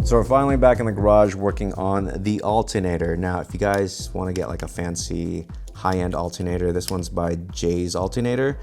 So we're finally back in the garage working on the alternator. Now, if you guys want to get like a fancy high-end alternator, this one's by Jay's Alternator,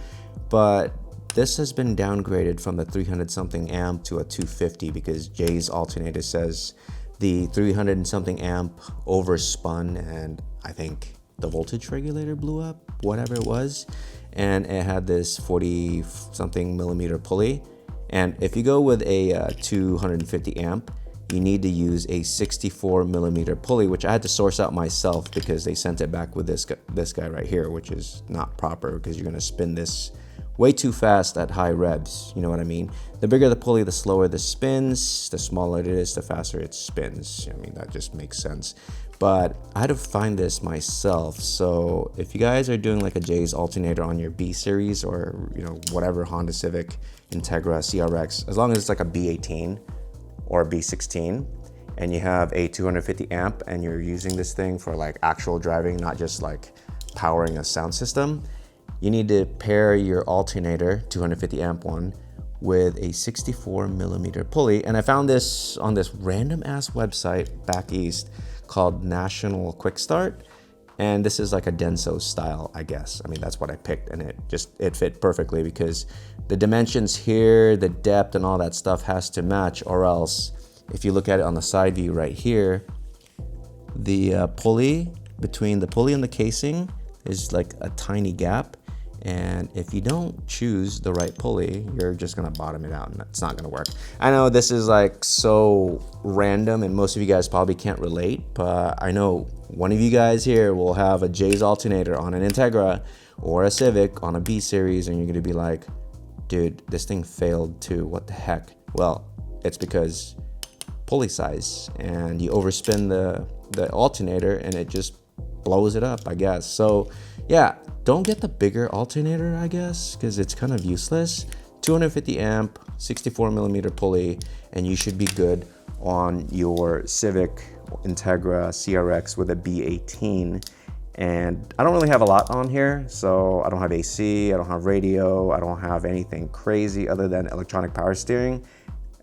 but this has been downgraded from the 300 something amp to a 250 because Jay's Alternator says the 300 and something amp overspun and I think the voltage regulator blew up, whatever it was, and it had this 40 something millimeter pulley. And if you go with a 250 amp, you need to use a 64 millimeter pulley, which I had to source out myself because they sent it back with this guy right here, which is not proper because you're gonna spin this way too fast at high revs, you know what I mean? The bigger the pulley, the slower the spins, the smaller it is, the faster it spins. I mean, that just makes sense. But I had to find this myself. So if you guys are doing like a Jay's Alternator on your B series or, you know, whatever Honda Civic, Integra, CRX, as long as it's like a B18 or a B16 and you have a 250 amp and you're using this thing for like actual driving, not just like powering a sound system, you need to pair your alternator, 250 amp one, with a 64 millimeter pulley. And I found this on this random ass website back east called National Quick Start. And this is like a Denso style, I guess. I mean, that's what I picked and it fit perfectly because the dimensions here, the depth and all that stuff has to match, or else if you look at it on the side view right here, the pulley, between the pulley and the casing is like a tiny gap. And if you don't choose the right pulley, you're just gonna bottom it out and it's not gonna work. I know this is like so random and most of you guys probably can't relate, but I know one of you guys here will have a Jay's Alternator on an Integra or a Civic on a B series and you're gonna be like, dude, this thing failed too, what the heck? Well, it's because pulley size and you overspin the alternator and it just blows it up, I guess. So yeah, don't get the bigger alternator, I guess, because it's kind of useless. 250 amp, 64 millimeter pulley, and you should be good on your Civic, Integra, CRX with a B18. And I don't really have a lot on here, so I don't have AC, I don't have radio, I don't have anything crazy other than electronic power steering,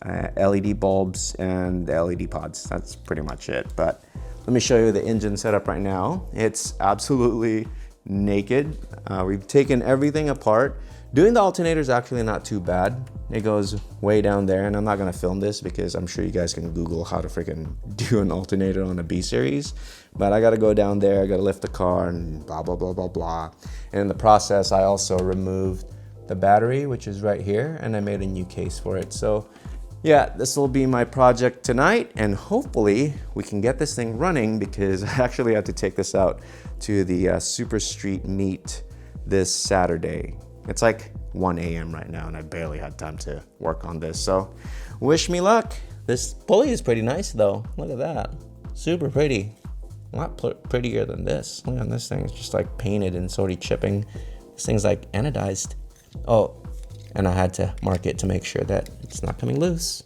LED bulbs, and the LED pods. That's pretty much it. But let me show you the engine setup right now. It's absolutely naked. We've taken everything apart. Doing the alternator is actually not too bad. It goes way down there, and I'm not gonna film this because I'm sure you guys can Google how to freaking do an alternator on a B series. But I gotta go down there, I gotta lift the car and blah, blah, blah, blah, blah. And in the process, I also removed the battery, which is right here, and I made a new case for it. So yeah, this will be my project tonight, and hopefully we can get this thing running because I actually have to take this out to the Super Street meet this Saturday. It's like 1 a.m. right now and I barely had time to work on this. So wish me luck. This pulley is pretty nice though. Look at that. Super pretty. A lot prettier than this. Look at this thing. It's just like painted and sort of chipping. This thing's like anodized. Oh, and I had to mark it to make sure that it's not coming loose.